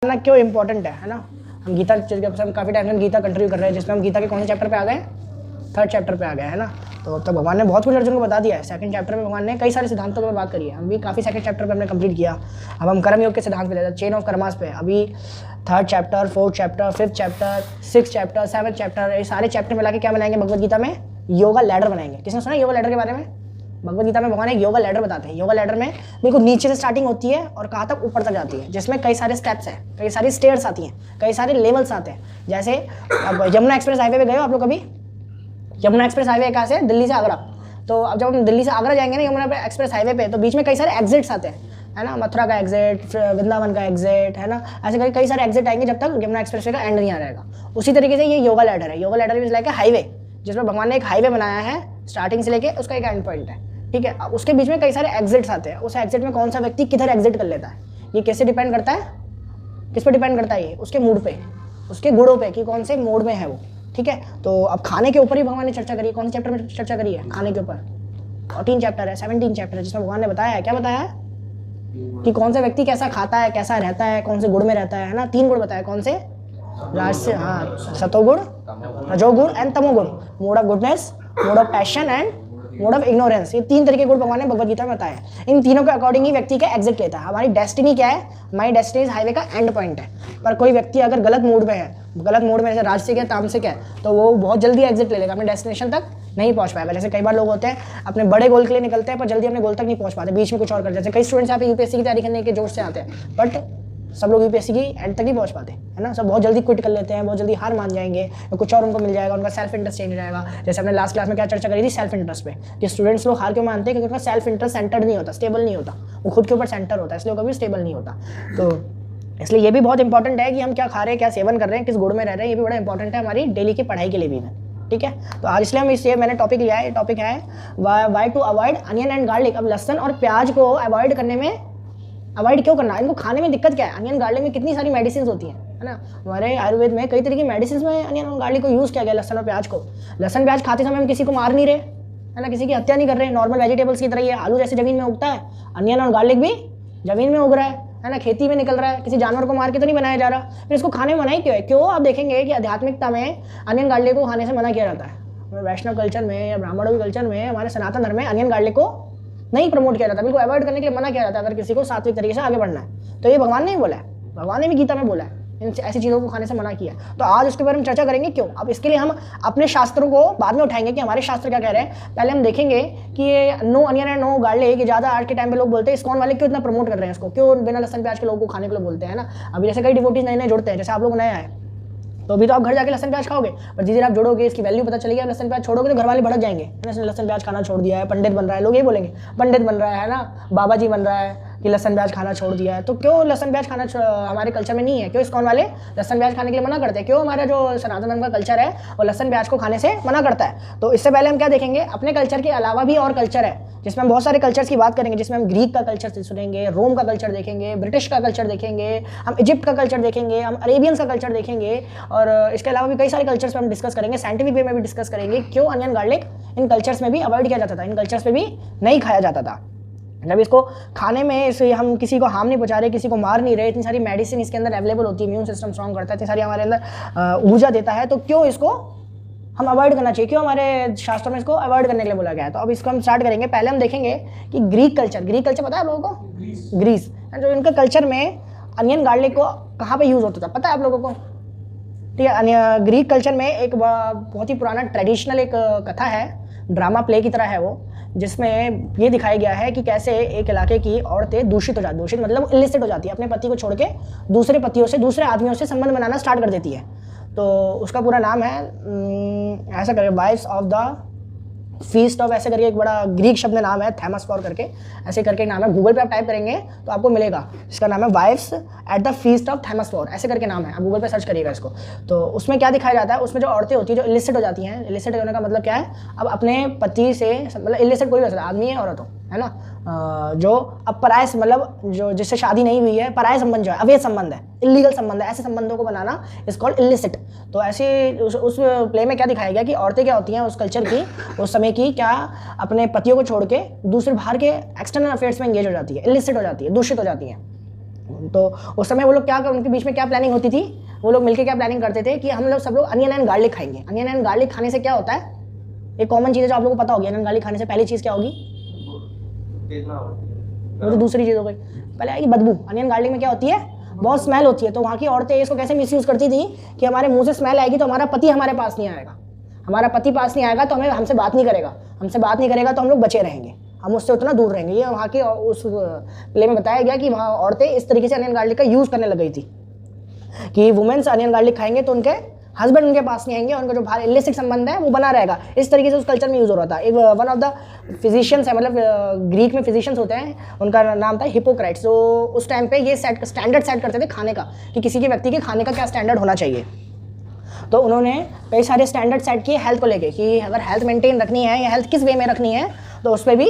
जानना क्यों इंपॉर्टेंट है ना। हम गीता हम काफ़ी टाइम से गीता कंटिन्यू कर रहे हैं, जिसमें हम गीता के कौन से चैप्टर पे आ गए, 3rd चैप्टर पे आ गए है ना। तो अब तक भगवान ने बहुत कुछ अर्जुन को बता दिया है। 2nd चैप्टर में भगवान ने कई सारे सिद्धांतों पर बात करी है, हम भी काफ़ी 2nd चैप्टर पे हमने कंप्लीट किया। अब हम कर्म योग के सिद्धांत पे जाते हैं, चेन ऑफ कर्मास पे। अभी 3rd chapter, 4th chapter, 5th chapter, 6th chapter, 7th chapter, ये सारे चैप्टर मिला के क्या बनाएंगे भगवत गीता में, योगा लैडर बनाएंगे। किसने सुना योगा लैडर के बारे में? भगवत गीता में भगवान एक योगा लैडर बताते हैं। योगा लैडर में बिल्कुल नीचे से स्टार्टिंग होती है और कहाँ तक ऊपर तक जाती है, जिसमें कई सारे स्टेप्स हैं, कई सारी स्टेयर्स आती हैं, कई सारे लेवल्स आते हैं। जैसे अब यमुना एक्सप्रेस हाईवे पे गए हो आप लोग कभी? यमुना एक्सप्रेस हाईवे कहाँ से? दिल्ली से आगरा। तो अब जब हम दिल्ली से आगरा जाएंगे ना यमुना एक्सप्रेस हाईवे पे, तो बीच में कई सारे एग्जिट्स आते हैं है ना, मथुरा का एग्जिट, वृंदावन का एग्जिट है ना, ऐसे करके कई सारे एग्जिट आएंगे जब तक यमुना एक्सप्रेस का एंड नहीं आ रहेगा। उसी तरीके से ये योगा लैडर है। Yoga ladder is like highway, जिसमें भगवान ने एक हाईवे बनाया है, स्टार्टिंग से लेके उसका एक एंड पॉइंट है, ठीक है। उसके बीच में कई सारे एग्जिट्स आते हैं। उस एग्जिट में कौन सा व्यक्ति किधर एग्जिट कर लेता है, ये कैसे डिपेंड करता है, किस पे डिपेंड करता है? ये उसके मूड पे, उसके गुणों पे, कि कौन से मोड में है वो, ठीक है। तो अब खाने के ऊपर ही भगवान ने चर्चा करी है। कौन से चैप्टर में चर्चा करी है? खाने के ऊपर। 14 चैप्टर है, 17 चैप्टर है, जिसमें भगवान ने बताया है, क्या बताया है कि कौन सा व्यक्ति कैसा खाता है, कैसा रहता है, कौन से गुण में रहता है ना। 3 गुण बताया, कौन से? राजस, हाँ, सतोगुण, रजोगुण एंड तमोगुण, mode of goodness, mode of passion and mode of ignorance. ये 3 तरीके गुण भगवान ने भगवत गीता में बताया है। इन तीनों के अकॉर्डिंग ही व्यक्ति का एग्जिट लेता है। हमारी डेस्टिनी क्या है? हमारी डेस्टिनी हाईवे का एंड पॉइंट है। पर कोई व्यक्ति अगर गलत मूड में है, गलत मूड में, जैसे राजसिक है, तामसिक है, तो वो बहुत जल्दी एग्जिट ले लेगा, अपने डेस्टिनेशन तक नहीं पहुंच पाएगा। जैसे कई बार लोग होते हैं अपने बड़े गोल के लिए निकलते हैं पर जल्दी अपने गोल तक नहीं पहुंच पाते, बीच में कुछ और कर जाते हैं। कई स्टूडेंट्स यहाँ पे यूपीएससी की तैयारी करने के जोश से आते हैं, बट सब लोग यूपीएससी की एंड तक नहीं पहुंच पाते है ना। सब बहुत जल्दी क्विट कर लेते हैं, बहुत जल्दी हार मान जाएंगे, तो कुछ और उनको मिल जाएगा, उनका सेल्फ इंटरेस्ट चेंज हो जाएगा। जैसे हमने लास्ट क्लास में क्या चर्चा करी थी, सेल्फ इंटरेस्ट पे, कि स्टूडेंट्स लोग हार क्यों मानते हैं? क्योंकि उनका सेल्फ इंटरेस्ट सेंटर्ड नहीं होता, स्टेबल नहीं होता, वो खुद के ऊपर सेंटर होता है, इसलिए कभी स्टेबल नहीं होता। तो इसलिए ये भी बहुत इंपॉर्टेंट है कि हम क्या खा रहे हैं, क्या सेवन कर रहे हैं, किस गुण में रह रहे हैं, ये भी बड़ा इंपॉर्टेंट है हमारी डेली की पढ़ाई के लिए भी, ठीक है। तो आज इसलिए हम इसलिए मैंने टॉपिक लिया है, टॉपिक है why to avoid onion and garlic. अब लहसन और प्याज को अवॉइड करने में, अवॉइड क्यों करना है, इनको खाने में दिक्कत क्या है? अनियन गार्लिक में कितनी सारी मेडिसिन होती हैं है ना। हमारे आयुर्वेद में कई तरह की मेडिसिन में अनियन और गार्लिक को यूज़ किया गया, लहसन और प्याज को। लहसन प्याज खाते समय हम किसी को मार नहीं रहे है ना, किसी की हत्या नहीं कर रहे, नॉर्मल वेजिटेबल्स की तरह ही है। आलू जैसे जमीन में उगता है, अनियन और गार्लिक भी जमीन में उग रहा है ना, खेती में निकल रहा है, किसी जानवर को मार के तो नहीं बनाया जा रहा। फिर इसको खाने में मनाही क्यों है? क्यों? आप देखेंगे कि आध्यात्मिकता में अनियन गार्लिक को खाने से मना किया जाता है। वैष्णव कल्चर में या ब्राह्मणों के कल्चर में, हमारे सनातन धर्म में अनियन गार्लिक को नहीं प्रमोट किया जाता, बिल्कुल अवॉइड करने के लिए मना किया जाता है अगर किसी को सात्विक तरीके से आगे बढ़ना है। तो ये भगवान ने ही बोला है, भगवान ने भी गीता में बोला है, इन ऐसी चीज़ों को खाने से मना किया। तो आज उसके बारे में चर्चा करेंगे क्यों। अब इसके लिए हम अपने शास्त्रों को बाद में उठाएंगे कि हमारे शास्त्र क्या कह रहे हैं। पहले हम देखेंगे कि ये no onion and no garlic, ज़्यादा आज के टाइम पे लोग बोलते हैं, इस्कॉन वाले क्यों इतना प्रमोट कर रहे हैं इसको, क्यों बिना लहसन प्याज के लोगों को खाने के लिए बोलते हैं ना। अभी जैसे कई डिवोटीज नए नए जुड़ते हैं, जैसे आप लोग नया है, तो अभी तो आप घर जाके लहसन प्याज खाओगे, पर धीरे आप जोड़ोगे, इसकी वैल्यू पता चलेगी, लहसन प्याज छोड़ोगे तो घर वाले भड़क जाएंगे, लहसन प्याज खाना छोड़ दिया है, पंडित बन रहा है, लोग ये बोलेंगे पंडित बन रहा है ना, बाबा जी बन रहा है कि लहसन प्याज खाना छोड़ दिया है। तो क्यों लहसन प्याज खाना हमारे कल्चर में नहीं है? क्यों इस्कॉन वाले लहसन प्याज खाने के लिए मना करते हैं? क्यों हमारा जो सनातन धर्म का कल्चर है वो लहसन प्याज को खाने से मना करता है? तो इससे पहले हम क्या देखेंगे, अपने कल्चर के अलावा भी और कल्चर है, जिसमें हम बहुत सारे कल्चर्स की बात करेंगे, जिसमें हम ग्रीक का कल्चर सुनेंगे, रोम का कल्चर देखेंगे, ब्रिटिश का कल्चर देखेंगे, हम इजिप्ट का कल्चर देखेंगे, हम अरेबियंस का कल्चर देखेंगे, और इसके अलावा भी कई सारे कल्चर्स पर हम डिस्कस करेंगे, साइंटिफिक वे में भी डिस्कस करेंगे क्यों अनियन गार्लिक इन कल्चर्स में भी अवॉइड किया जाता था, इन कल्चर्स में भी नहीं खाया जाता था। जब इसको खाने में इसे हम किसी को हार्म नहीं पहुंचा रहे, किसी को मार नहीं रहे, इतनी सारी मेडिसिन इसके अंदर अवेलेबल होती है, इम्यून सिस्टम स्ट्रॉन्ग करता है, इतनी सारी हमारे अंदर ऊर्जा देता है, तो क्यों इसको हम अवॉइड करना चाहिए, क्यों हमारे शास्त्रों में इसको अवॉइड करने के लिए बोला गया है। तो अब इसको हम स्टार्ट करेंगे। पहले हम देखेंगे कि ग्रीक कल्चर पता है आप लोगों को? ग्रीस, जो इनका कल्चर में अनियन गार्लिक को कहाँ पे यूज़ होता था पता है आप लोगों को? ठीक है, ग्रीक कल्चर में एक बहुत ही पुराना ट्रेडिशनल एक कथा है, ड्रामा प्ले की तरह है वो, जिसमें ये दिखाया गया है कि कैसे एक इलाके की औरतें दूषित हो जाती, दूषित मतलब इलिसिट हो जाती है, अपने पति को छोड़ के दूसरे पतियों से, दूसरे आदमियों से संबंध बनाना स्टार्ट कर देती है। तो उसका पूरा नाम है ऐसा करके wives of the feast of, ऐसे करके एक बड़ा ग्रीक शब्द नाम है, थैमसफोर करके ऐसे करके नाम है। गूगल पे आप टाइप करेंगे तो आपको मिलेगा, इसका नाम है wives at the feast of Thesmophoria, ऐसे करके नाम है, आप गूगल पे सर्च करिएगा इसको। तो उसमें क्या दिखाया जाता है, उसमें जो औरतें होती है जो इलिसिट हो जाती हैं, इलिसिट होने का मतलब क्या है, अब अपने पति से, मतलब इलिसिट कोई भी हो सकता है, आदमी है औरत हो है ना, जो अब पराय मतलब जो जिससे शादी नहीं हुई है, पराय संबंध जो है, अवैध संबंध है, इलीगल संबंध है, ऐसे संबंधों को बनाना इज कॉल्ड इलिसिट। तो ऐसे उस प्ले में क्या दिखाया गया कि औरतें क्या होती हैं उस कल्चर की, उस समय की, क्या अपने पतियों को छोड़ के दूसरे बाहर के एक्सटर्नल अफेयर्स में एंगेज हो जाती है, इलिसिट हो जाती है, दूषित हो जाती है। तो उस समय वो लोग क्या, उनके बीच में क्या प्लानिंग होती थी, वो लोग मिलकर क्या प्लानिंग करते थे कि हम लोग सब लोग अनियन एंड गार्लिक खाएंगे। अनियन एंड गार्लिक खाने से क्या होता है, एक कॉमन चीज़ है जो आप लोगों को पता होगी। अनियन गार्लिक खाने से पहली चीज़ क्या होगी, वो तो दूसरी चीज़ हो गई, पहले आएगी बदबू। अनियन गार्लिक में क्या होती है, बहुत स्मेल होती है। तो वहाँ की औरतें इसको कैसे मिसयूज़ करती थी कि हमारे मुंह से स्मेल आएगी तो हमारा पति हमारे पास नहीं आएगा, हमारा पति पास नहीं आएगा तो हमें हमसे बात नहीं करेगा, हमसे बात नहीं करेगा तो हम लोग बचे रहेंगे, हम उससे उतना दूर रहेंगे। ये वहाँ के उस प्ले में बताया गया कि वहाँ औरतें इस तरीके से अनियन गार्लिक का यूज़ करने लग गई थी कि वुमेन्स अनियन गार्लिक खाएंगे तो उनके हस्बैंड उनके पास नहीं आएंगे, उनका जो बाहर इलिसिट संबंध है वो बना रहेगा। इस तरीके से उस कल्चर में यूज़ हो रहा था। एक वन ऑफ द फिजिशियंस है, मतलब ग्रीक में फिजिशियंस होते हैं, उनका नाम था हिपोक्रेट्स। तो उस टाइम पे ये स्टैंडर्ड सेट करते थे खाने का कि किसी के व्यक्ति के खाने का क्या स्टैंडर्ड होना चाहिए। तो उन्होंने कई सारे स्टैंडर्ड सेट किए हेल्थ को लेके कि अगर हेल्थ मेंटेन रखनी है या हेल्थ किस वे में रखनी है, तो उस पर भी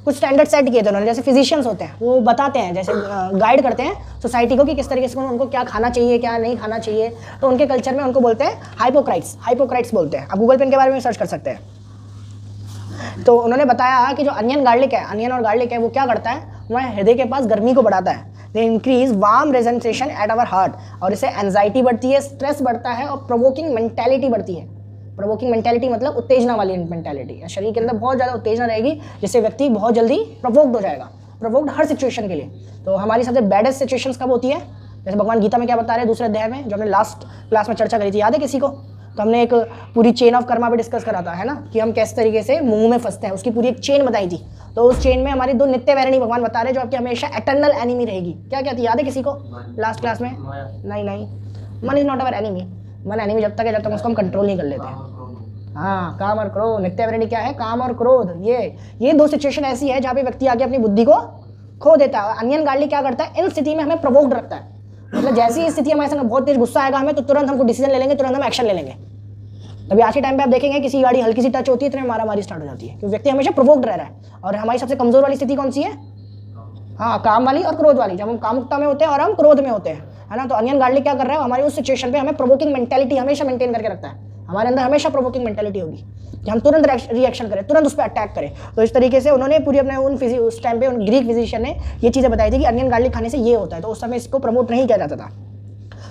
कुछ स्टैंडर्ड सेट किए थे उन्होंने। जैसे फिजिशियंस होते हैं वो बताते हैं, जैसे गाइड करते हैं सोसाइटी को कि किस तरीके से उनको क्या खाना चाहिए क्या नहीं खाना चाहिए। तो उनके कल्चर में उनको बोलते हैं हाइपोक्राइट्स बोलते हैं। आप गूगल पे इनके बारे में सर्च कर सकते हैं। तो उन्होंने बताया कि जो अनियन गार्लिक है, अनियन और गार्लिक है, वो क्या करता है, वह हृदय के पास गर्मी को बढ़ाता है। They increase warm resonation at our heart, और इससे एंजाइटी बढ़ती है, स्ट्रेस बढ़ता है और प्रोवोकिंग मेंटेलिटी बढ़ती है। प्रोवोकिंग मेंटेलिटी मतलब उत्तेजना वाली मेंटेलिटी, शरीर के अंदर बहुत ज़्यादा उत्तेजना रहेगी जिससे व्यक्ति बहुत जल्दी प्रोवोक्ड हो जाएगा, प्रोवोक्ड हर सिचुएशन के लिए। तो हमारी सबसे बैडेस्ट सिचुएशंस कब होती है, जैसे भगवान गीता में क्या बता रहे हैं दूसरे अध्याय में, जो हमने लास्ट क्लास में चर्चा करी थी, याद है किसी को? तो हमने एक पूरी चेन ऑफ कर्मा भी डिस्कस करा था, है ना, कि हम किस तरीके से मुंह में फंसते हैं, उसकी पूरी एक चेन बताई थी। तो उस चेन में हमारी दो नित्य वैरिणी भगवान बता रहे जो आपकी हमेशा एटर्नल एनिमी रहेगी। क्या क्या थी, याद है किसी को लास्ट क्लास में? नहीं, मन इज नॉट अवर एनिमी। मन एनिमी जब तक है जब तक उसको हम कंट्रोल नहीं कर लेते। हाँ, काम और क्रोध। नित्य वैरिणी क्या है, काम और क्रोध। ये दो सिचुएशन ऐसी है जहाँ पे व्यक्ति आके अपनी बुद्धि को खो देता है। अनियन गार्लिक क्या करता है, इन स्थिति में हमें प्रोवोक्ड रखता है। मतलब जैसी ही स्थिति हमारे संग बहुत तेज गुस्सा आएगा हमें, तो तुरंत हमको डिसीजन ले लेंगे, तुरंत हम एक्शन ले लेंगे। अभी आज के टाइम पे आप देखेंगे किसी गाड़ी हल्की सी टच होती है तो मारामारी स्टार्ट हो जाती है, क्योंकि व्यक्ति हमेशा प्रोवोक्ड रह रहा है। और हमारी सबसे कमजोर वाली स्थिति कौन सी है? हाँ, काम वाली और क्रोध वाली। जब हम कामुकता में होते हैं और हम क्रोध में होते हैं, है ना। तो अनियन गार्लिक क्या कर रहा है, हमारी उस सिचुएशन पे हमें प्रोवोकिंग मेंटेलिटी हमेशा मेंटेन करके रखता है। हमारे अंदर हमेशा प्रोवोकिंग मेंटेलिटी होगी कि हम तुरंत रिएक्शन करें, तुरंत उस पर अटैक करें। तो इस तरीके से उन्होंने पूरी अपने उस टाइम पे उन ग्रीक फिजिशियन ने ये चीज़ें बताई थी कि अनियन गार्लिक खाने से ये होता है। तो उस समय इसको प्रमोट नहीं किया जाता था।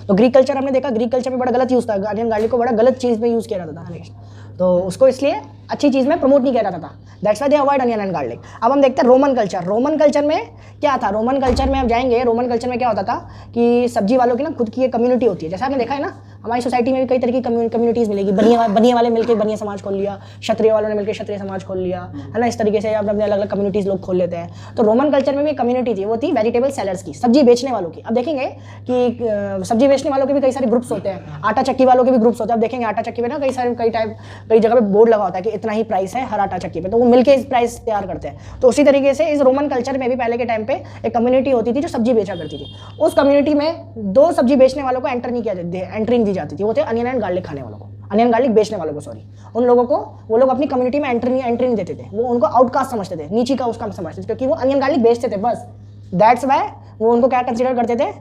तो ग्रीक कल्चर हमने देखा, ग्रीक कल्चर में बड़ा गलत यूज़ था, अनियन गार्लिक को बड़ा गलत चीज़ में यूज़ किया जाता था। तो उसको इसलिए अच्छी चीज़ में प्रमोट नहीं किया जाता था। That's why they avoid onion and garlic. अब हम देखते हैं रोमन कल्चर। रोमन कल्चर में क्या था, रोमन कल्चर में आप जाएंगे, रोमन कल्चर में क्या होता था कि सब्जी वालों की ना खुद की एक कम्युनिटी होती है। जैसे आपने देखा है ना, हमारी सोसाइटी में भी कई तरह की कम्युनिटीज़ मिलेगी। बनिया वाले मिलकर बनिया समाज खोल लिया, क्षत्रिय वालों ने मिलकर क्षत्रिय समाज खोल लिया, है ना। इस तरीके से अपने अलग अलग कम्युनिटीज़ लोग खोल लेते हैं। तो रोमन कल्चर में भी एक कम्युनिटी थी, वो थी वेजिटेबल सेलर्स की, सब्जी बेचने वालों की। अब देखेंगे कि सब्जी बेचने वालों के भी कई सारे ग्रुप्स होते हैं, आटा चक्की वालों के भी ग्रुप्स होते हैं। अब देखेंगे आटा चक्की में ना कई जगह पे बोर्ड लगा होता है कि इतना ही प्राइस है हर आटा चक्की पे, तो वो मिलके इस प्राइस तैयार करते हैं। तो उसी तरीके से इस रोमन कल्चर में भी पहले के टाइम पे एक कम्युनिटी होती थी जो सब्जी बेचा करती थी। उस कम्युनिटी में दो सब्जी बेचने वालों को एंट्री नहीं दी जाती थी, वो थे अनियन एंड गार्लिक खाने वालों को, अनियन गार्लिक बेचने वालों को, सॉरी। उन लोगों को वो लोग अपनी कम्युनिटी में एंट्री नहीं देते थे, वो उनको आउटकास्ट समझते थे, नीची का उसका समझते थे, क्योंकि वो अनियन गार्लिक बेचते थे बस। दैट्स वाई वो उनको क्या कंसिडर करते थे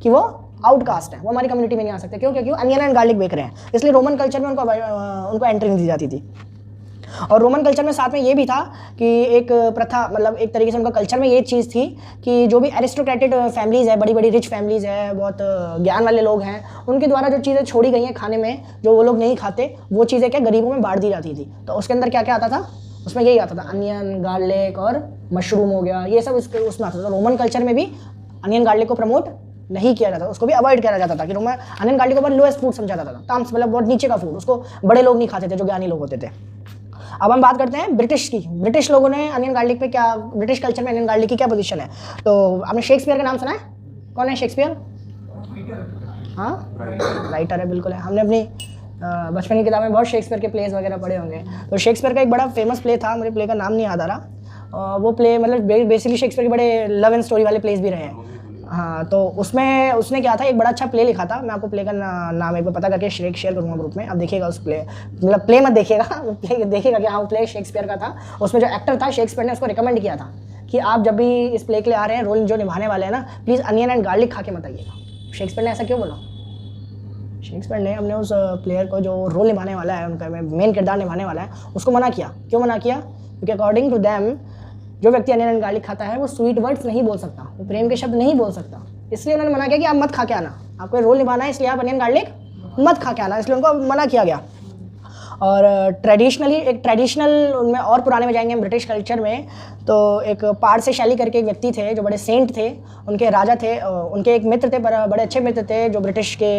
कि वो आउटकास्ट है, वो हमारी कम्युनिटी में नहीं आ सकते। क्यों? क्योंकि वो अनियन एंड गार्लिक बेच रहे हैं। इसलिए रोमन कल्चर में उनको एंट्री नहीं दी जाती थी। और रोमन कल्चर में साथ में ये भी था कि एक प्रथा, मतलब एक तरीके से उनका कल्चर में ये चीज़ थी कि जो भी एरिस्टोक्रेटेड फैमिलीज़ है, बड़ी बड़ी रिच फैमिलीज़ है, बहुत ज्ञान वाले लोग हैं, उनके द्वारा जो चीज़ें छोड़ी गई हैं खाने में, जो वो लोग नहीं खाते, वो चीज़ें क्या गरीबों में बांट दी जाती थी। तो उसके अंदर क्या क्या आता था, उसमें यही आता था, अनियन गार्लिक और मशरूम हो गया, ये सब उसमें आता था। रोमन कल्चर में भी अनियन गार्लिक को प्रमोट नहीं किया जाता, उसको भी अवॉइड किया जाता था कि रोमन अनियन गार्लिक को बहुत लोएस्ट फूड समझा जाता था, तामस मतलब बहुत नीचे का फूड, उसको बड़े लोग नहीं खाते थे जो ज्ञानी लोग होते थे। अब हम बात करते हैं ब्रिटिश की। ब्रिटिश लोगों ने अनियन गार्लिक पे क्या, ब्रिटिश कल्चर में अनियन गार्लिक की क्या पोजीशन है। तो आपने शेक्सपियर का नाम सुना है? कौन है शेक्सपियर? हाँ, राइटर है, बिल्कुल है। हमने अपनी बचपन की किताब में बहुत शेक्सपियर के प्लेस वगैरह पढ़े होंगे। तो शेक्सपियर का एक बड़ा फेमस प्ले था, मुझे प्ले का नाम नहीं याद आ रहा। वो प्ले मतलब बेसिकली शेक्सपियर के बड़े लव एंड स्टोरी वाले प्लेस भी रहे हैं। हाँ, तो उसमें उसने क्या था, एक बड़ा अच्छा प्ले लिखा था। मैं आपको प्ले का नाम एक बार पता करके शेयर करूँगा ग्रुप में, आप देखिएगा उस प्ले, मतलब प्ले मत देखिएगा, प्ले देखिएगा कि हाँ वो प्ले शेक्सपियर का था। उसमें जो एक्टर था, शेक्सपियर ने उसको रिकमेंड किया था कि आप जब भी इस प्ले के लिए आ रहे हैं, रोल जो निभाने वाले हैं ना, प्लीज़ अनियन एंड गार्लिक खा के मत आइएगा। शेक्सपियर ने ऐसा क्यों बोला? शेक्सपियर ने अपने उस प्लेयर को जो रोल निभाने वाला है, उनका मेन किरदार निभाने वाला है, उसको मना किया। क्यों मना किया? क्योंकि अकॉर्डिंग टू दैम जो व्यक्ति अनियन एंड गार्लिक खाता है वो स्वीट वर्ड्स नहीं बोल सकता, वो प्रेम के शब्द नहीं बोल सकता, इसलिए उन्होंने मना किया कि आप मत खा के आना, आपको रोल निभाना है, इसलिए आप अनियन गार्लिक मत खा के आना, इसलिए उनको मना किया गया। और ट्रेडिशनली एक ट्रेडिशनल उनमें और पुराने में जाएंगे हम ब्रिटिश कल्चर में, तो एक पारसे शैली करके एक व्यक्ति थे जो बड़े सेंट थे, उनके राजा थे, उनके एक मित्र थे, बड़े अच्छे मित्र थे जो ब्रिटिश के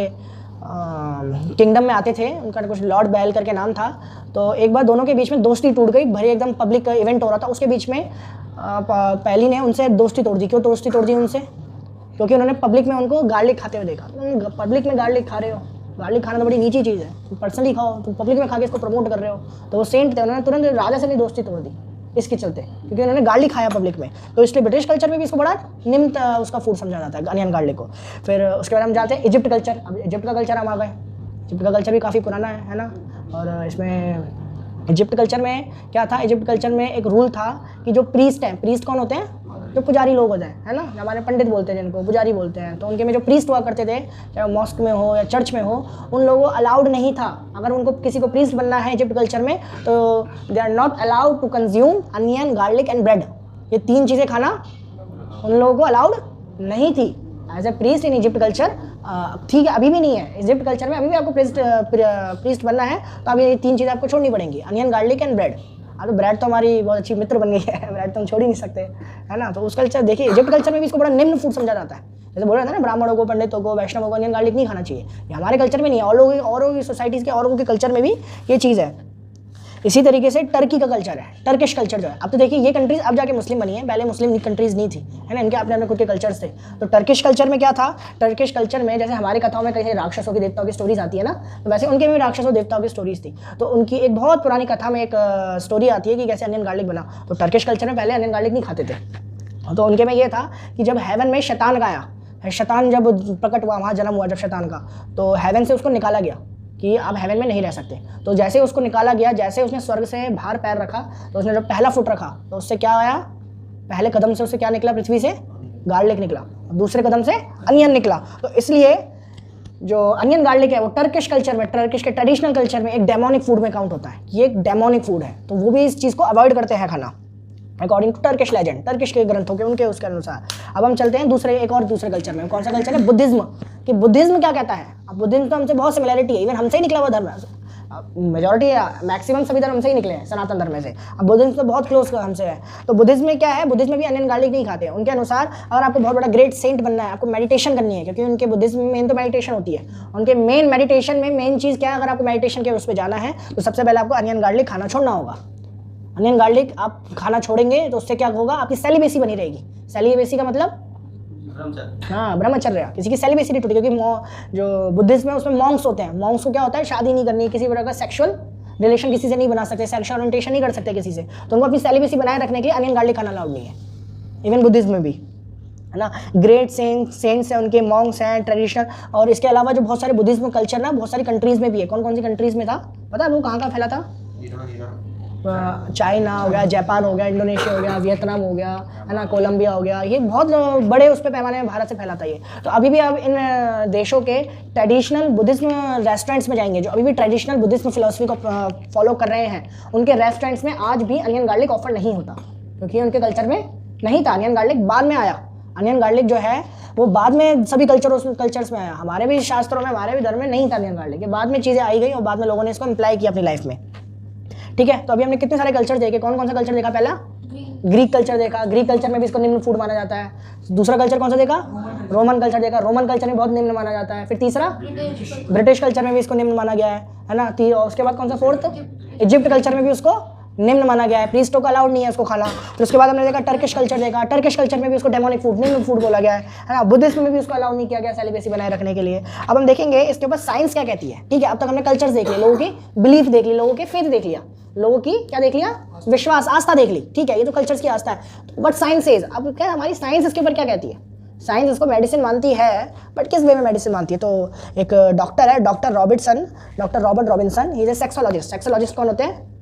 किंगडम में आते थे, उनका कुछ लॉर्ड बैल करके नाम था। तो एक बार दोनों के बीच में दोस्ती टूट गई, भरी एकदम पब्लिक इवेंट हो रहा था, उसके बीच में पहली ने उनसे दोस्ती तोड़ दी। क्यों दोस्ती तोड़ दी उनसे? क्योंकि उन्होंने पब्लिक में उनको गार्लिक खाते हुए देखा। तुम पब्लिक में गार्लिक खा रहे हो, गार्लिक खाना तो बड़ी नीची चीज़ है, तुम पर्सनली खाओ, तुम पब्लिक में खा के इसको प्रमोट कर रहे हो। तो वो सेंट थे, उन्होंने तुरंत राजा से भी दोस्ती तोड़ दी इसके चलते, क्योंकि उन्होंने गार्लिक खाया पब्लिक में। तो इसलिए ब्रिटिश कल्चर में भी इसको बड़ा निम्न उसका फूड समझा जाता है अनियन गार्लिक को। फिर उसके बाद हम जाते हैं इजिप्ट कल्चर। अब इजिप्ट का कल्चर हम आ गए, इजिप्ट का कल्चर भी काफ़ी पुराना है ना। और इसमें इजिप्ट कल्चर में क्या था, इजिप्ट कल्चर में एक रूल था कि जो प्रीस्ट हैं, प्रीस्ट कौन होते हैं? जो पुजारी लोग होते हैं, है ना, हमारे पंडित बोलते हैं जिनको पुजारी बोलते हैं। तो उनके में जो प्रीस्ट हुआ करते थे, चाहे मॉस्क में हो या चर्च में हो, उन लोगों को अलाउड नहीं था, अगर उनको किसी को प्रीस्ट बनना है इजिप्ट कल्चर में, तो they are not allowed to consume onion, garlic and bread. ये 3 चीज़ें खाना उन लोगों को अलाउड नहीं थी as a priest in Egypt culture. ठीक है, अभी भी नहीं है इजिप्ट कल्चर में, अभी भी आपको प्रीस्ट बनना है तो अभी ये 3 चीज़ें आपको छोड़नी पड़ेंगी, अनियन, गार्लिक एंड ब्रेड। तो ब्रेड तो हमारी बहुत अच्छी मित्र बन गई है, ब्रेड तो हम छोड़ ही नहीं सकते, है ना। तो उस कल्चर देखिए, इजिप्ट कल्चर में भी इसको बड़ा निम्न फूड समझा जाता है। जैसे बोल रहे थे ना, ब्राह्मणों को, पंडितों को, वैष्णवों को अनियन गार्लिक नहीं खाना चाहिए, ये हमारे कल्चर में नहीं है, और की सोसाइटीज़ के और के कल्चर में भी ये चीज़ है। इसी तरीके से टर्की का कल्चर है, टर्किश कल्चर जो है। अब तो देखिए ये कंट्रीज अब जाके मुस्लिम बनी है, पहले मुस्लिम कंट्रीज नहीं थी, है ना, इनके अपने अपने खुद के कल्चर्स थे। तो टर्किश कल्चर में क्या था, टर्किश कल्चर में जैसे हमारी कथाओं में कई राक्षसों की, देवताओं की स्टोरीज आती है ना, तो वैसे उनके भी राक्षसों देवताओं की स्टोरीज थी। तो उनकी एक बहुत पुरानी कथा में एक स्टोरी आती है कि कैसे अनियन गार्लिक बना। तो टर्किश कल्चर में पहले अनियन गार्लिक नहीं खाते थे। तो उनके में ये था कि जब हेवन में शैतान का आया, शैतान जब प्रकट हुआ, वहाँ जन्म हुआ जब शैतान का, तो हेवन से उसको निकाला गया कि आप हेवन में नहीं रह सकते। तो जैसे उसको निकाला गया, जैसे उसने स्वर्ग से बाहर पैर रखा, तो उसने जब पहला फुट रखा तो उससे क्या आया, पहले कदम से उससे क्या निकला, पृथ्वी से गार्लिक निकला, दूसरे कदम से अनियन निकला। तो इसलिए जो अनियन गार्लिक है वो टर्किश कल्चर में, टर्किश के ट्रेडिशनल कल्चर में एक डेमोनिक फूड में काउंट होता है, ये एक डेमोनिक फूड है। तो वो भी इस चीज़ को अवॉइड करते हैं खाना, according to Turkish legend, Turkish के ग्रंथों के उनके उसके अनुसार। अब हम चलते हैं दूसरे कल्चर में। कौन सा कल्चर है? बुद्धिज्म। कि बुद्धिज्म क्या कहता है? अब बुद्धिज्म तो हमसे बहुत सिमिलरिटी है, इवन हमसे ही निकला हुआ धर्म है, मेजॉरिटी मैक्सिमम सभी धर्म हमसे ही निकले हैं, सनातन धर्म में से। अब बुद्धिज्म तो बहुत क्लोज हमसे है। तो बुद्धिज्म में क्या है, बुद्धिज्म में भी अनियन गार्लिक नहीं खाते हैं। उनके अनुसार अगर आपको बहुत बड़ा ग्रेट सेंट बनना है, आपको मेडिटेशन करनी है, क्योंकि उनके बुद्धिज्म में मेन तो मेडिटेशन होती है। उनके मेन मेडिटेशन में मेन चीज़ क्या है, अगर आपको मेडिटेशन के उस पर जाना है तो सबसे पहले आपको अनियन गार्लिक खाना छोड़ना होगा। अनियन गार्लिक आप खाना छोड़ेंगे तो उससे क्या होगा, आपकी सेलिबेसी बनी रहेगी। सेलिबेसी का मतलब हाँ, ब्रह्मचर्य। किसी की सेलिबेसी नहीं टूटी, क्योंकि जो बुद्धिज्म है उसमें मॉन्क्स होते हैं। मॉन्क्स को क्या होता है, शादी नहीं करनी, किसी प्रकार का सेक्सुअल रिलेशन किसी से नहीं बना सकते, सेक्सुअल ओरिएंटेशन नहीं कर सकते किसी से। तो उनको अपनी सेलिबेसी बनाए रखने के लिए अनियन गार्लिक खाना अलाउड नहीं है, इवन बुद्धिज्म में भी, है ना। ग्रेट सेंट्स हैं उनके, मॉन्क्स हैं, ट्रेडिशनल। और इसके अलावा जो बहुत सारे बुद्धिज्म कल्चर ना बहुत सारी कंट्रीज़ में भी है। कौन कौन सी कंट्रीज़ में था पता है? वो कहाँ कहाँ फैला था? चाइना हो गया, जापान हो गया, इंडोनेशिया हो गया, वियतनाम हो गया, है ना, कोलंबिया हो गया। ये बहुत बड़े उस पे पैमाने में भारत से फैलाता है ये। तो अभी भी आप इन देशों के ट्रेडिशनल बुद्धिज्म रेस्टोरेंट्स में जाएंगे, जो अभी भी ट्रेडिशनल बुद्धिज्म फिलोसफी को फॉलो कर रहे हैं, उनके रेस्टोरेंट्स में आज भी अनियन गार्लिक ऑफर नहीं होता, क्योंकि उनके कल्चर में नहीं था। अनियन गार्लिक बाद में आया। अनियन गार्लिक जो है वो बाद में सभी कल्चर्स में आया। हमारे भी शास्त्रों में, हमारे भी धर्म में नहीं था अनियन गार्लिक, के बाद में चीज़ें आई गई और बाद में लोगों ने इसको अप्लाई किया अपनी लाइफ में। ठीक है, तो अभी हमने कितने सारे कल्चर देखे। कौन कौन सा कल्चर देखा? पहला ग्रीक कल्चर देखा, ग्रीक कल्चर में भी इसको निम्न फूड माना जाता है। दूसरा कल्चर कौन सा देखा? रोमन कल्चर देखा, रोमन कल्चर में बहुत निम्न माना जाता है। फिर तीसरा ब्रिटिश कल्चर में भी इसको निम्न माना गया है ना। और उसके बाद कौन सा? फोर्थ इजिप्ट कल्चर में भी उसको निम्न माना गया है, प्रीस्टों को अलाउड नहीं है उसको खाना। फिर उसके बाद हमने देखा टर्किश कल्चर देखा, टर्किश कल्चर में भी उसको डेमोनिक फूड, निम्न फूड बोला गया है ना। बुद्धिज्म में भी उसको अलाउड नहीं किया गया सेलिबेसी बनाए रखने के लिए। अब हम देखेंगे इसके ऊपर साइंस क्या कहती है। ठीक है, अब तक हमने कल्चर्स देख लिए, लोगों की बिलीफ देख ली, लोगों के फेथ देख लिया, लोगों की क्या देख लिया, विश्वास, आस्था देख ली। ठीक है, ये तो कल्चर्स की आस्था है। बट साइंस इज, अब क्या हमारी साइंस इसके ऊपर क्या कहती है? साइंस इसको मेडिसिन मानती है, बट किस वे में मेडिसिन मानती है? तो एक डॉक्टर है, doctor Robert Robinson, he is a sexologist. Sexologist कौन होते हैं?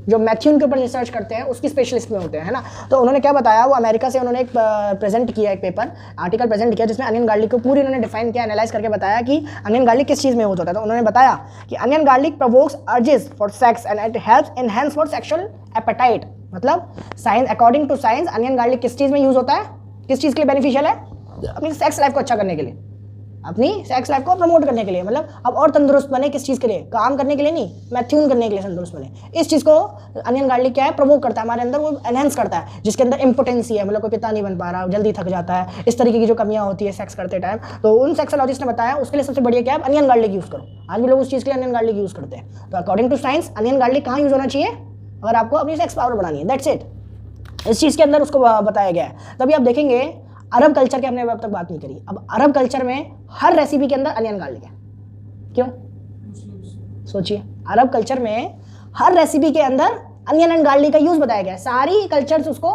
जो मैथ्यून के ऊपर रिसर्च करते हैं, उसकी स्पेशलिस्ट में होते हैं, है ना। तो उन्होंने क्या बताया, वो अमेरिका से उन्होंने एक प्रेजेंट किया, एक पेपर आर्टिकल प्रेजेंट किया, जिसमें अनियन गार्लिक को पूरी उन्होंने डिफाइन किया, एनालाइज करके बताया कि अनियन गार्लिक किस चीज़ में यूज होता है। तो उन्होंने बताया कि onion garlic provokes urges for sex and it helps enhance for sexual appetite. मतलब science, according to science, onion garlic किस चीज़ में यूज होता है, किस चीज़ के लिए बेनिफिशियल है? अपनी सेक्स लाइफ को अच्छा करने के लिए, अपनी सेक्स लाइफ को प्रमोट करने के लिए, मतलब अब और तंदुरुस्त बने, किस चीज़ के लिए, काम करने के लिए नहीं, मैथ्यून करने के लिए तंदुरुस्त बने। इस चीज़ को अनियन गार्लिक क्या है, प्रमोट करता है हमारे अंदर, वो एनहेंस करता है, जिसके अंदर इम्पोटेंसी है, मतलब कोई पिता नहीं बन पा रहा, जल्दी थक जाता है, इस तरीके की जो कमियाँ होती है सेक्स करते टाइम, तो उन सेक्सोलॉजिस्ट ने बताया उसके लिए सबसे बढ़िया क्या है, अनियन गार्लिक यूज़ करो। आज भी लोग उस चीज़ के लिए अनियन गार्लिक यूज़ करते हैं। तो according to science onion garlic कहाँ यूज़ होना चाहिए, अगर आपको अपनी सेक्स पावर बढ़ानी है, दैट्स इट। इस चीज़ के अंदर उसको बताया गया है। तभी आप देखेंगे अरब कल्चर की हमने अब तक बात नहीं करी, अब अरब कल्चर में हर रेसिपी के अंदर अनियन गार्लिक है। क्यों, सोचिए, अरब कल्चर में हर रेसिपी के अंदर अनियन एंड गार्लिक का यूज बताया गया है। सारी कल्चर्स उसको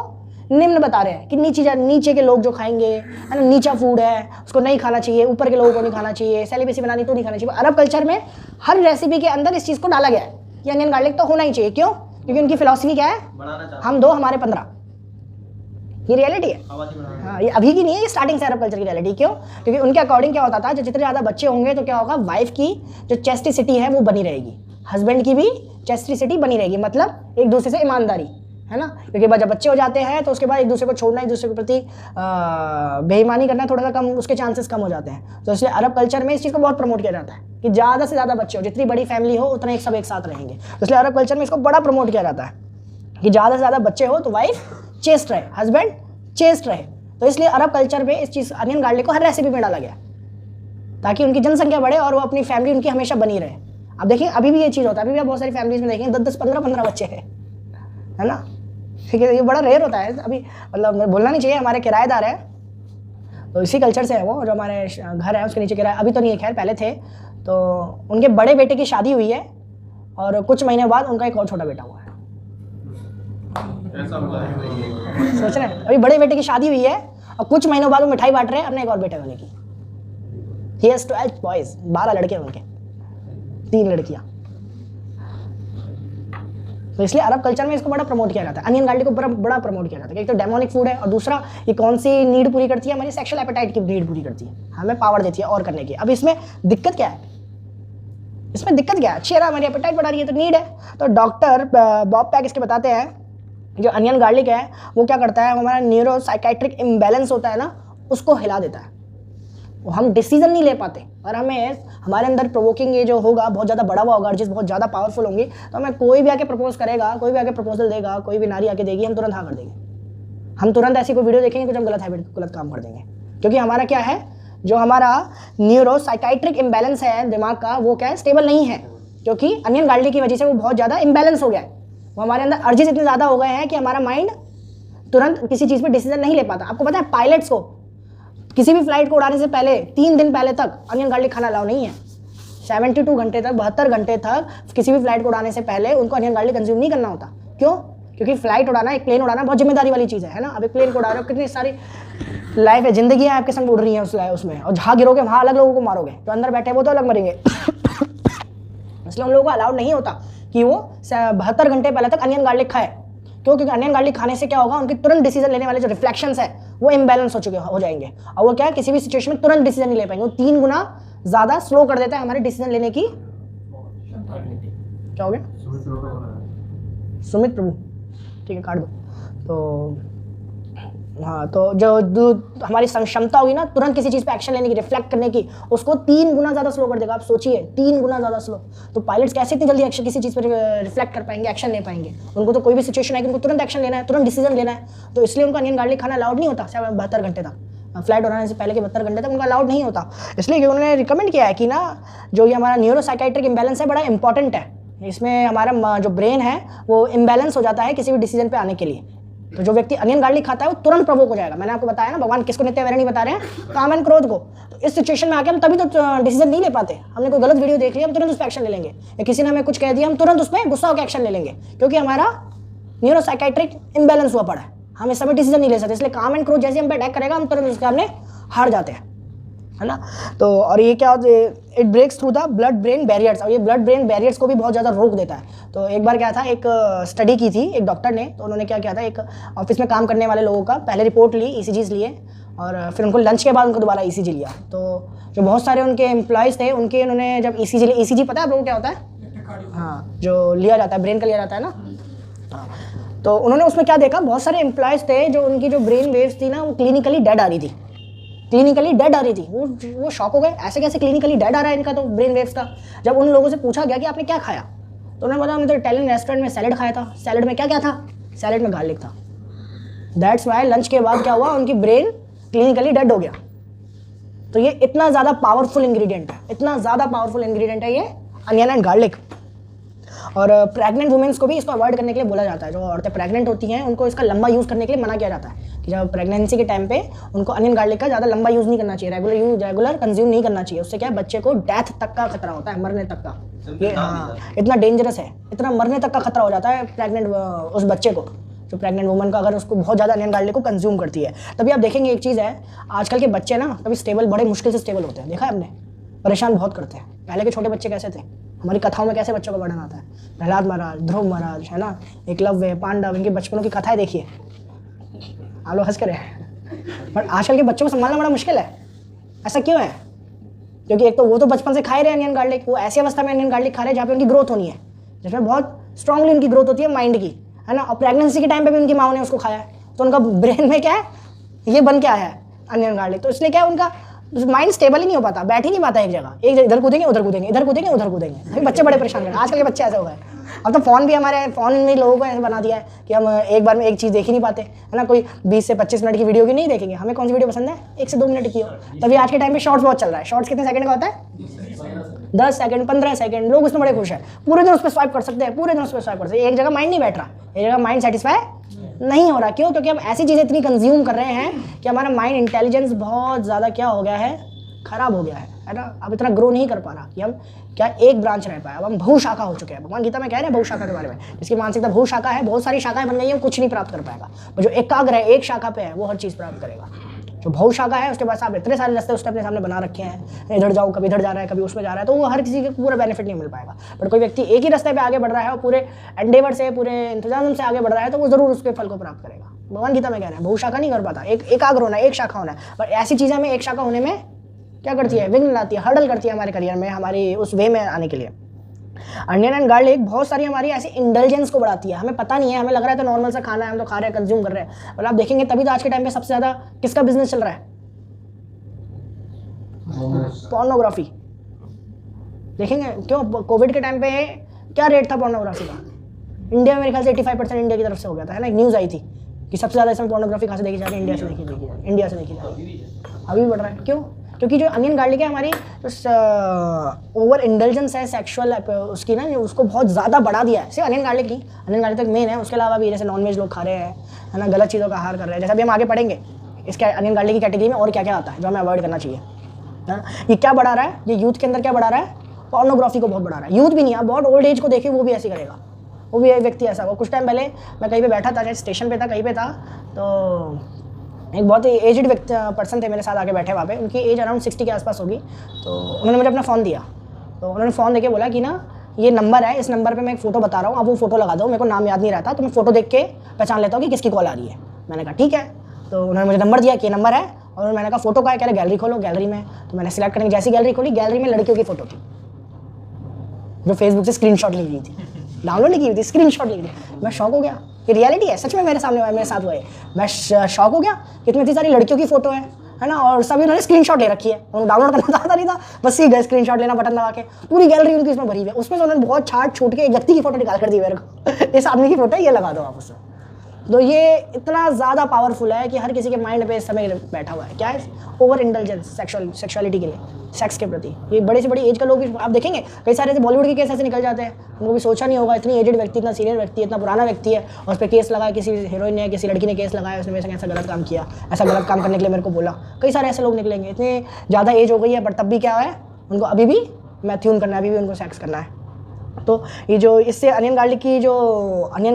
निम्न बता रहे हैं कि नीचे के लोग जो खाएंगे, है ना, नीचा फूड है, उसको नहीं खाना चाहिए, ऊपर के लोगों को नहीं खाना चाहिए, सेलिब्रेसी बनानी तो नहीं खाना चाहिए। अरब कल्चर में हर रेसिपी के अंदर इस चीज़ को डाला गया है कि अनियन गार्लिक तो होना ही चाहिए। क्यों, क्योंकि उनकी फिलॉसफी क्या है, हम 2 हमारे 15, ये रियलिटी है। हाँ, ये अभी की नहीं है, ये स्टार्टिंग से अरब कल्चर की रियलिटी। क्यों, क्योंकि उनके अकॉर्डिंग क्या होता था, जो जितने ज़्यादा बच्चे होंगे तो क्या होगा, वाइफ की जो चेस्टिसिटी है वो बनी रहेगी, हस्बैंड की भी चेस्टिसिटी बनी रहेगी, मतलब एक दूसरे से ईमानदारी, है ना। क्योंकि जब बच्चे हो जाते हैं तो उसके बाद एक दूसरे को छोड़ना, एक दूसरे के प्रति बेईमानी करना थोड़ा सा कम, उसके चांसेस कम हो जाते हैं। तो इसलिए अरब कल्चर में इस चीज़ को बहुत प्रमोट किया जाता है कि ज़्यादा से ज़्यादा बच्चे हो, जितनी बड़ी फैमिली हो उतना सब एक साथ रहेंगे। तो इसलिए अरब कल्चर में इसको बड़ा प्रमोट किया जाता है कि ज़्यादा से ज़्यादा बच्चे हो तो वाइफ चेस्ट रहे, हस्बैंड चेस्ट रहे। तो इसलिए अरब कल्चर में इस चीज़ अनियन गार्लिक को हर रेसिपी में डाला गया ताकि उनकी जनसंख्या बढ़े और वो अपनी फैमिली उनकी हमेशा बनी रहे। अब देखिए अभी भी ये चीज़ होता है, अभी भी आप बहुत सारी फैमिलीज में देखेंगे 10-10, 15-15 बच्चे हैं, है ना। ठीक है, ये बड़ा रेयर होता है अभी, मतलब बोलना नहीं चाहिए। हमारे किराएदार है तो इसी कल्चर से है वो, जो हमारे घर है उसके नीचे किराया, अभी तो नहीं है खैर, पहले थे। तो उनके बड़े बेटे की शादी हुई है और कुछ महीने बाद उनका एक और छोटा बेटा हुआ है। सोच रहे हैं, अभी बड़े बेटे की शादी हुई है और कुछ महीनों बाद वो मिठाई बांट रहे हैं अपने एक और बेटे होने की। He has 12 boys, 12 लड़के हैं उनके, 3 लड़कियां। तो इसलिए अरब कल्चर में इसको बड़ा प्रमोट किया जाता है, अनियन गार्लिक को बड़ा प्रमोट किया जाता है। एक तो डेमोनिक फूड है और दूसरा ये कौन सी नीड पूरी करती है, हमारी सेक्सुअल एपेटाइट की नीड पूरी करती है, हमें पावर देती है और करने की। अब इसमें दिक्कत क्या है, इसमें दिक्कत क्या है, चेहरा हमारी एपेटाइट बढ़ा रही है तो नीड है। तो डॉक्टर बॉब पैक इसके बताते हैं जो अनियन गार्लिक है वो क्या करता है, हमारा न्यूरो साइकेट्रिक इम्बैलेंस होता है ना, उसको हिला देता है। हम डिसीजन नहीं ले पाते और हमें हमारे अंदर प्रोवोकिंग ये जो होगा बहुत ज़्यादा बढ़ा हुआ होगा, अर्जेस बहुत ज़्यादा पावरफुल होंगी, तो हमें कोई भी आके प्रपोज करेगा, कोई भी आके प्रपोजल देगा, कोई भी नारी आके देगी, हम तुरंत हाँ कर देंगे। हम तुरंत ऐसी कोई वीडियो देखेंगे कुछ हम गलत हैबिट, गलत काम कर देंगे। क्योंकि हमारा क्या है, जो हमारा न्यूरो साइकाइट्रिक इम्बैलेंस है दिमाग का, वो क्या है, स्टेबल नहीं है। क्योंकि अनियन गार्लिक की वजह से वो बहुत ज़्यादा इम्बैलेंस हो गया है। वो हमारे अंदर अर्जेस इतने ज़्यादा हो गए हैं कि हमारा माइंड तुरंत किसी चीज़ पे डिसीजन नहीं ले पाता। आपको पता है पायलट्स को किसी भी फ्लाइट को उड़ाने से पहले 3 दिन पहले तक अनियन गार्लिक खाना अलाउ नहीं है। 72 घंटे तक, 72 घंटे तक किसी भी फ्लाइट को उड़ाने से पहले उनको अनियन गार्लिक कंज्यूम नहीं करना होता। क्यों, क्योंकि फ्लाइट उड़ाना, एक प्लेन उड़ाना बहुत जिम्मेदारी वाली चीज़ है ना। अब एक प्लेन को उड़ा रहे हो, कितनी सारी लाइफ है, जिंदगियाँ आपके संग उड़ रही हैं उसमें, और जहाँ गिरोगे वहाँ अलग लोगों को मारोगे, जो अंदर बैठे वो तो अलग मरेंगे। इसलिए उन लोगों को अलाउड नहीं होता कि वो 72 घंटे पहले तक अनियन गार्लिक खाए। क्यों, क्योंकि अनियन गार्लिक खाने से क्या होगा, उनके तुरंत डिसीजन लेने वाले जो रिफ्लेक्शंस है वो इम्बैलेंस हो जाएंगे और वो क्या है, किसी भी सिचुएशन में तुरंत डिसीजन नहीं ले पाएंगे। वो 3 गुना ज़्यादा स्लो कर देता है हमारे डिसीजन लेने की। क्या हो गया, सुमित प्रभु, ठीक है काट दो। तो हाँ, तो जो हमारी क्षमता होगी ना तुरंत किसी चीज़ पे एक्शन लेने की, रिफ्लेक्ट करने की, उसको 3 गुना ज़्यादा स्लो कर देगा। आप सोचिए 3 गुना ज़्यादा स्लो। तो पायलट्स कैसे इतनी जल्दी एक्शन किसी चीज़ पर रिफ्लेक्ट कर पाएंगे, एक्शन ले पाएंगे? उनको तो कोई भी सिचुएशन है कि उनको तुरंत एक्शन लेना है, तुरंत डिसीजन लेना है। तो इसलिए उनको अनियन गार्लिक खाना अलाउड नहीं होता 72 घंटे तक, फ्लाइट उड़ाने से पहले के 72 घंटे तक उनका अलाउड नहीं होता। इसलिए उन्होंने रिकमेंड किया है कि ना जो ये हमारा न्यूरो साइकाइट्रिक इम्बैलेंस है बड़ा इंपॉर्टेंट है। इसमें हमारा जो ब्रेन है वो इम्बैलेंस हो जाता है किसी भी डिसीजन पे आने के लिए। तो जो व्यक्ति अनियन गार्लिक खाता है वो तुरंत प्रवोक हो जाएगा। मैंने आपको बताया ना, भगवान किसको नित्य वैरिणी बता रहे हैं, काम एंड क्रोध को। तो इस सिचुएशन में आके हम तभी तो डिसीजन नहीं ले पाते। हमने कोई गलत वीडियो देख लिया, हम तुरंत उस पर एक्शन ले लेंगे, या किसी ने हमें कुछ कह दिया हम तुरंत उस पर गुस्सा होकर एक्शन ले लेंगे, क्योंकि हमारा न्यूरो साइकाइट्रिक इम्बैलेंस हुआ पड़ा है। हम इस समय डिसीजन नहीं ले सकते। इसलिए काम एंड क्रोध जैसे हम पे अटैक करेगा हम तुरंत उसके सामने हार जाते हैं, है ना। तो और ये क्या होता है, it breaks through the blood brain barriers, और ये ब्लड ब्रेन बैरियर्स को भी बहुत ज़्यादा रोक देता है। तो एक बार क्या था, एक स्टडी की थी एक डॉक्टर ने, तो उन्होंने क्या किया था, एक ऑफिस में काम करने वाले लोगों का पहले रिपोर्ट ली, ECGs लिए, और फिर उनको लंच के बाद उनको दोबारा ECG लिया। तो जो बहुत सारे उनके एम्प्लॉयज़ थे उनके, उन्होंने जब ECG लिया, ECG पता है आप लोगों को क्या होता है? हाँ, जो लिया जाता है, ब्रेन का लिया जाता है ना। हाँ, तो उन्होंने उसमें क्या देखा, बहुत सारे एम्प्लॉयज़ थे जो उनकी जो ब्रेन वेव्स थी ना वो क्लिनिकली डेड आ रही थी। क्लिनिकली डेड आ रही थी। वो शॉक हो गए, ऐसे कैसे क्लिनिकली डेड आ रहा है इनका तो ब्रेन वेव्स का। जब उन लोगों से पूछा गया कि आपने क्या खाया, तो उन्होंने बताया हमने तो इटालियन रेस्टोरेंट में सैलड खाया था। सैलड में क्या क्या था? सैलड में गार्लिक था। दैट्स वाई लंच के बाद क्या हुआ, उनकी ब्रेन क्लिनिकली डेड हो गया। तो ये इतना ज़्यादा पावरफुल इंग्रेडिएंट है, इतना ज़्यादा पावरफुल इंग्रेडिएंट है ये अनियन एंड गार्लिक। और प्रेग्नेंट वुमेन्स को भी इसको अवॉइड करने के लिए बोला जाता है। जो औरतें प्रेग्नेंट होती हैं उनको इसका लंबा यूज़ करने के लिए मना किया जाता है कि जब प्रेगनेंसी के टाइम पे उनको अनियन गार्लिक का ज़्यादा लंबा यूज़ नहीं करना चाहिए, रेगुलर कंज्यूम नहीं करना चाहिए। उससे क्या है, बच्चे को डेथ तक का खतरा होता है, मरने तक का। ये हाँ, इतना डेंजरस है, इतना मरने तक का खतरा हो जाता है प्रेग्नेंट उस बच्चे को, जो प्रेग्नेंट वुमन का अगर उसको बहुत ज़्यादा अनियन गार्लिक को कंज्यूम करती है। तभी आप देखेंगे एक चीज़ है, आजकल के बच्चे ना कभी स्टेबल, बड़े मुश्किल से स्टेबल होते हैं, देखा है हमने, परेशान बहुत करते हैं। पहले के छोटे बच्चे कैसे थे, हमारी कथाओं में कैसे बच्चों का वर्णन आता है, प्रहलाद महाराज, ध्रुव महाराज, है ना, एकलव्य, पांडव, इनके बचपनों की कथाएं देखिए, आप लोग हंस कर रहे हैं। पर आजकल के बच्चों को संभालना बड़ा मुश्किल है। ऐसा क्यों है? क्योंकि एक तो वो तो बचपन से खाए रहे अनियन गार्लिक, वो ऐसी अवस्था में अनियन गार्लिक खा रहे हैं जहाँ पे उनकी ग्रोथ होनी है, जिसमें बहुत स्ट्रांगली उनकी ग्रोथ होती है माइंड की, है ना। और प्रेगनेंसी के टाइम पे भी उनकी माँ ने उसको खाया है, तो उनका ब्रेन में क्या है, ये बन के आया है अनियन गार्लिक। तो इसलिए क्या है, उनका माइंड स्टेबल ही नहीं हो पाता, बैठ ही नहीं पाता एक जगह, एक इधर कूदेंगे उधर कूदेंगे, इधर कूदेंगे उधर कूदेंगे। बच्चे बड़े परेशान कर रहे हैं आजकल के बच्चे, ऐसे हो गए। अब तो फ़ोन भी हमारे, फ़ोन ने लोगों को ऐसे बना दिया है कि हम एक बार में एक चीज़ देख ही नहीं पाते, है ना। कोई 20 से 25 मिनट की वीडियो की नहीं देखेंगे, हमें कौन सी वीडियो पसंद है, 1 से 2 मिनट की हो। तभी आज के टाइम पे शॉर्ट्स बहुत चल रहा है। शॉर्ट्स कितने सेकंड का होता है? 10 सेकंड, 15 सेकंड। लोग उसमें बड़े खुश हैं, पूरे दिन उस पर स्वाइप कर सकते हैं, पूरे दिन उस पर स्वाइप कर सकते हैं। एक जगह माइंड नहीं बैठ रहा, एक जगह माइंड सेटिस्फाई नहीं हो रहा। क्यों? क्योंकि हम ऐसी चीज़ें इतनी कंज्यूम कर रहे हैं कि हमारा माइंड इंटेलिजेंस बहुत ज़्यादा क्या हो गया है, खराब हो गया है ना। अब इतना ग्रो नहीं कर पा रहा कि हम क्या एक ब्रांच रह पाए, अब हम बहुशाखा हो चुके हैं। भगवान गीता में कह रहे हैं बहुशाखा के बारे में, जिसकी मानसिकता बहुशाखा है, बहुत सारी शाखाएं बन गई हैं, वो कुछ नहीं प्राप्त कर पाएगा। पर जो एकाग्र है, एक शाखा पे है, वो हर चीज़ प्राप्त करेगा। जो बहुशाखा है उसके पास आप इतने सारे रास्ते उसने अपने सामने बना रखे हैं, इधर जाओ, कभी इधर जा रहा है, कभी उसमें जा रहा है, तो वो हर किसी को पूरा बेनिफिट नहीं मिल पाएगा। बट कोई व्यक्ति एक ही रास्ते पे आगे बढ़ रहा है और पूरे एंडेवर से, पूरे इंतजाम से आगे बढ़ रहा है, तो वो जरूर उसके फल को प्राप्त करेगा। भगवान गीता में कह रहे हैं बहुशाखा नहीं कर पाता, एकाग्र होना, एक शाखा होना है। पर ऐसी चीज़ें में एक शाखा होने में क्या करती है, विघ्न लाती है, हर्डल करती है हमारे करियर में, हमारी उस वे में आने के लिए। अनियन एंड गार्लिक बहुत सारी हमारी ऐसी इंटेलिजेंस को बढ़ाती है, हमें पता नहीं है, हमें लग रहा है तो नॉर्मल सा खाना है, हम तो खा रहे हैं, कंज्यूम कर रहे हैं। और आप देखेंगे तभी तो आज के टाइम पे सबसे ज़्यादा किसका बिजनेस चल रहा है, पोर्नोग्राफी। देखेंगे क्यों, कोविड के टाइम पे क्या रेट था पोर्नोग्राफी का, इंडिया में मेरे ख्याल से 85% इंडिया की तरफ से हो गया था, है ना। एक न्यूज़ आई थी कि सबसे ज़्यादा इसमें पोर्नोग्राफी कहाँ से देखी जा रही है, इंडिया से देखी जा रही है, इंडिया से देखी जा रही है। अभी भी बढ़ रहा है, क्यों? क्योंकि जो अनियन गार्लिक है हमारी ओवर इंडल्जेंस है सेक्सुअल उसकी ना, उसको बहुत ज़्यादा बढ़ा दिया है। सिर्फ अनियन गार्लिक नहीं, अनियन गार्लिक तक मेन है, उसके अलावा भी जैसे नॉनवेज लोग खा रहे हैं, है ना, गलत चीज़ों का आहार कर रहे हैं। जैसा भी हम आगे पढ़ेंगे इसके अनियन गार्लिक की कैटेगरी में और क्या क्या आता है जो हमें अवॉइड करना चाहिए, है ना। ये क्या बढ़ा रहा है, ये यूथ के अंदर क्या बढ़ा रहा है, पोर्नोग्राफी को बहुत बढ़ा रहा है। यूथ भी नहीं, आप बहुत ओल्ड एज को देखिए, वो भी ऐसे करेगा, वो भी एक व्यक्ति ऐसा होगा। कुछ टाइम पहले मैं कहीं पे बैठा था, स्टेशन पे था, कहीं पे था, तो एक बहुत ही एजड व्यक्ति पर्सन थे मेरे साथ आके बैठे वहाँ पे, उनकी एज अराउंड 60 के आसपास होगी। तो उन्होंने मुझे अपना फ़ोन दिया, तो उन्होंने फ़ोन देके बोला कि ना ये नंबर है, इस नंबर पे मैं एक फ़ोटो बता रहा हूँ, आप वो फ़ोटो लगा दो, मेरे को नाम याद नहीं रहता, तो मैं फ़ोटो देख के पहचान लेता हूँ कि किसकी कॉल आ रही है। मैंने कहा ठीक है। तो उन्होंने मुझे नंबर दिया कि ये नंबर है, और मैंने कहा फ़ोटो का है, कह रहे गैलरी खोलो। गैलरी में तो मैंने सिलेक्ट करने की जैसी गैलरी खोली, गैलरी में लड़कियों की फ़ोटो थी जो फेसबुक से स्क्रीनशॉट ली हुई थी, डाउनलोड नहीं की हुई थी, स्क्रीनशॉट ली थी। मैं शॉक हो गया, ये रियलिटी है, सच में मेरे सामने हुआ है, मेरे साथ हुआ है। मैं शॉक हो गया कि इतनी सारी लड़कियों की फ़ोटो है ना, और सभी उन्होंने स्क्रीनशॉट ले रखी है, उन्होंने डाउनलोड करना चाहता नहीं था, बस सीख गए स्क्रीनशॉट लेना, बटन दबा के पूरी गैलरी उनकी इसमें भरी हुई है। उसमें से उन्होंने बहुत छाट छूट के एक व्यक्ति की फ़ोटो निकाल कर दी मेरे को, इस आदमी की फ़ोटो ये लगा दो आप उसमें। तो ये इतना ज़्यादा पावरफुल है कि हर किसी के माइंड पे इस समय बैठा हुआ है। क्या है? ओवर इंटेलिजेंस सेक्सुअलिटी के लिए, सेक्स के प्रति। ये बड़े से बड़ी एज का लोग भी आप देखेंगे, कई सारे ऐसे बॉलीवुड के केस ऐसे निकल जाते हैं, उनको भी सोचा नहीं होगा, इतनी एजड व्यक्ति, इतना सीनियर व्यक्ति, इतना पुराना व्यक्ति है, और उस पर केस लगाया, किसी हीरोइन ने, किसी लड़की ने केस लगाया, उसने मेरे से ऐसा गलत काम किया, ऐसा गलत काम करने के लिए मेरे को बोला। कई सारे ऐसे लोग निकलेंगे, इतने ज़्यादा एज हो गई है, बट तब भी क्या है, उनको अभी भी मैथ्यून करना है, अभी भी उनको सेक्स करना है। तो ये जो इससे अनियन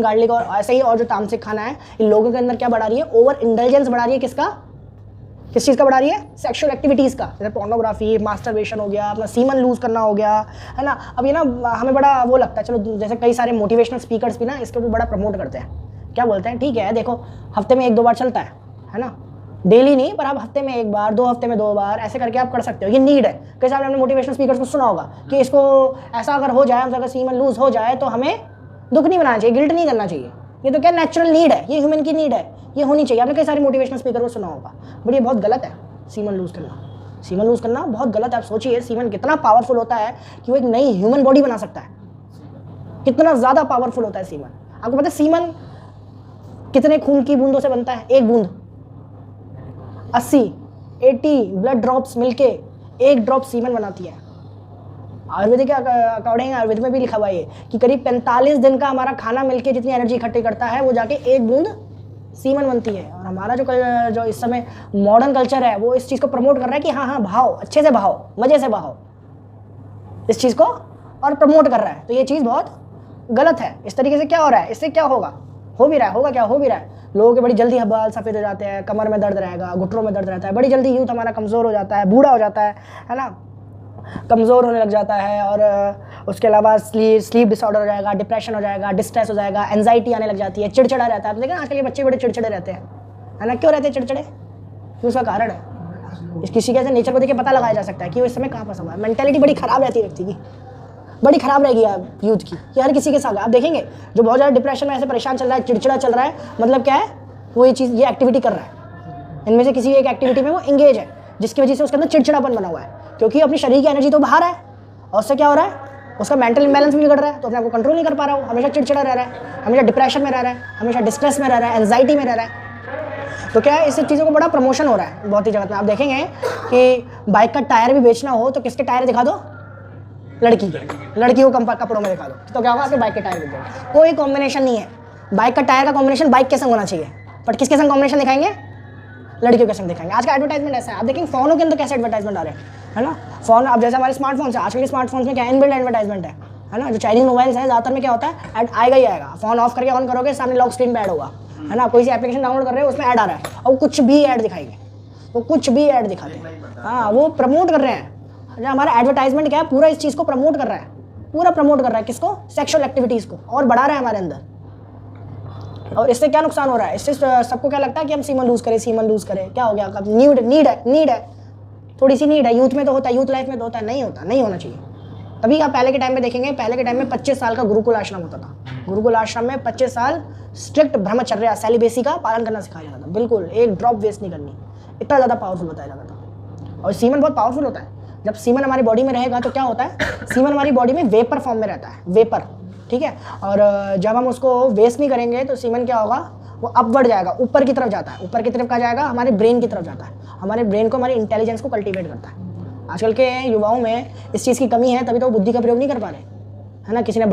गार्लिक और ऐसे ही और जो तामसिक खाना है, इन लोगों के अंदर क्या बढ़ा रही है, ओवर इंटेलिजेंस बढ़ा रही है। किस चीज़ का बढ़ा रही है? सेक्सुअल एक्टिविटीज़ का, जैसे पोर्नोग्राफी, मास्टरबेशन हो गया, अपना सीमन लूज करना हो गया, है ना। अब ये ना हमें बड़ा वो लगता है, चलो जैसे कई सारे मोटिवेशनल स्पीकर्स भी ना इसके ऊपर बड़ा प्रमोट करते हैं। क्या बोलते हैं, ठीक है देखो हफ्ते में 1-2 बार चलता है ना, डेली नहीं, पर आप हफ्ते में 1 बार, 2 हफ्ते में 2 बार ऐसे करके आप कर सकते हो, ये नीड है। कई सारे हमने मोटिवेशनल स्पीकर्स को सुना होगा कि इसको ऐसा अगर हो जाए, हमसे अगर सीमन लूज हो जाए तो हमें दुख नहीं बनाना चाहिए, गिल्ट नहीं करना चाहिए, ये तो क्या नेचुरल नीड है, ये ह्यूमन की नीड है, ये होनी चाहिए। आपने कई सारे मोटिवेशनल स्पीकर को सुना होगा, बट ये बहुत गलत है। सीमन लूज़ करना। सीमन लूज़ करना बहुत गलत है। आप सोचिए सीमन कितना पावरफुल होता है कि वो एक नई ह्यूमन बॉडी बना सकता है। कितना ज़्यादा पावरफुल होता है सीमन। आपको पता है सीमन कितने खून की बूंदों से बनता है? एक बूंद 80 ब्लड ड्रॉप्स मिलके एक ड्रॉप सीमन बनाती है। आयुर्वेदिक के अकॉर्डिंग आयुर्वेद में भी लिखा हुआ है कि करीब 45 दिन का हमारा खाना मिलके जितनी एनर्जी इकट्ठी करता है वो जाके एक बूंद सीमन बनती है। और हमारा जो इस समय मॉडर्न कल्चर है वो इस चीज़ को प्रमोट कर रहा है कि हाँ बहाओ, अच्छे से बहाओ, मज़े से बहाओ इस चीज़ को, और प्रमोट कर रहा है। तो ये चीज़ बहुत गलत है। इस तरीके से क्या हो रहा है, इससे क्या होगा, हो भी रहा है, होगा क्या, हो भी रहा है। लोगों के बड़ी जल्दी बाल सफ़ेद हो जाते हैं, कमर में दर्द रहेगा, घुटनों में दर्द रहता है, बड़ी जल्दी यूथ हमारा कमज़ोर हो जाता है, बूढ़ा हो जाता है ना, कमज़ोर होने लग जाता है। और उसके अलावा स्लीप डिसऑर्डर हो जाएगा, डिप्रेशन हो जाएगा, डिस्ट्रेस हो जाएगा, एंजाइटी आने लग जाती है, चिड़चिड़ा रहता है। आप देखें आजकल के बच्चे बड़े चिड़चिड़े रहते हैं, है ना। क्यों रहते हैं चिड़चिड़े? क्यों? उसका कारण है किसी के ऐसे नेचर को देख के पता लगाया जा सकता है कि वो इस समय कहाँ फंसा हुआ है। मेंटेलिटी बड़ी ख़राब रहती है व्यक्ति की, बड़ी ख़राब रहेगी यूथ की, कि हर किसी के साथ आप देखेंगे जो बहुत ज़्यादा डिप्रेशन में ऐसे परेशान चल रहा है, चिड़चिड़ा चल रहा है, मतलब क्या है, वो ये एक्टिविटी कर रहा है, इनमें से किसी एक एक्टिविटी में वो इंगेज है, जिसकी वजह से उसके अंदर चिड़चिड़ापन बना हुआ है, क्योंकि अपनी शरीर की एनर्जी तो बाहर है, और उससे क्या हो रहा है, उसका मेंटल इंबैलेंस भी बिगड़ रहा है, तो अपने आप को कंट्रोल नहीं कर पा रहा हो, हमेशा चिड़चिड़ा रह रहा है, हमेशा डिप्रेशन में रह रहा है, हमेशा डिस्ट्रेस में रह रहा है, एंजाइटी में रह रहा है। तो क्या है, इस चीज़ों को बड़ा प्रमोशन हो रहा है बहुत ही जगह में। आप देखेंगे कि बाइक का टायर भी बेचना हो तो किसके टायर दिखा दो, लड़की को कपड़ों में दिखा दो, तो क्या होगा, आपके बाइक के टायर दिख जाएंगे। कोई कॉम्बिनेशन नहीं है, बाइक का टायर का कॉम्बिनेशन बाइक के संग होना चाहिए, बट किसके संग कॉम्बिनेशन दिखाएंगे, लड़कियों के संग दिखाएंगे। आज का एडवर्टाइजमेंट ऐसा है, आप देखेंगे फोनों के अंदर कैसे एडवर्टाइजमेंट आ रहे हैं, है ना। फोन अब जैसे हमारे स्मार्टफोन्स है, आजकल के स्मार्टफोन्स में क्या इनबिल्ट एडवर्टाइजमेंट है ना। जो चाइनीज मोबाइल्स हैं ज़्यादातर में क्या होता है, ऐड आएगा ही आएगा। फोन ऑफ करके ऑन करोगे, सामने लॉक स्क्रीन पे ऐड होगा, है ना। कोई सी एप्लीकेशन डाउनलोड कर रहे हो, उसमें ऐड आ रहा है, और कुछ भी ऐड दिखाएंगे, वो कुछ भी ऐड दिखाते हैं। हाँ, वो प्रमोट कर रहे हैं। हमारा एडवर्टाइजमेंट क्या है, पूरा इस चीज़ को प्रमोट कर रहा है, पूरा प्रमोट कर रहा है किसको, सेक्सुअल एक्टिविटीज़ को, और बढ़ा रहा है हमारे अंदर। और इससे क्या नुकसान हो रहा है, इससे सबको क्या लगता है कि हम सीमन लूज़ करें, क्या हो गया, नीड है, थोड़ी सी नीड है। यूथ में तो होता है, यूथ लाइफ में तो होता है, नहीं होता, नहीं होना चाहिए। तभी आप पहले के टाइम में देखेंगे, पहले के टाइम में 25 साल का गुरुकुल आश्रम होता था। गुरुकुल आश्रम में 25 साल स्ट्रिक्ट ब्रह्मचर्या, सेलिबेसी का पालन करना सिखाया जाता था, बिल्कुल एक ड्रॉप वेस्ट नहीं करनी, इतना ज़्यादा पावरफुल बताया जाता था। और सीमन बहुत पावरफुल होता है। जब सीमन हमारी बॉडी में रहेगा तो क्या होता है, सीमन हमारी बॉडी में वेपर फॉर्म में रहता है, वेपर, ठीक है। और जब हम उसको वेस्ट नहीं करेंगे तो सीमन क्या होगा, वो अपवर्ड जाएगा, ऊपर की तरफ जाता है। ऊपर की तरफ का जाएगा, हमारे ब्रेन की तरफ जाता है, हमारे ब्रेन को, हमारी इंटेलिजेंस को कल्टीवेट करता है। आजकल के युवाओं में इस चीज़ की कमी है, तभी तो बुद्धि का प्रयोग नहीं कर पा रहे, है ना। किसी ने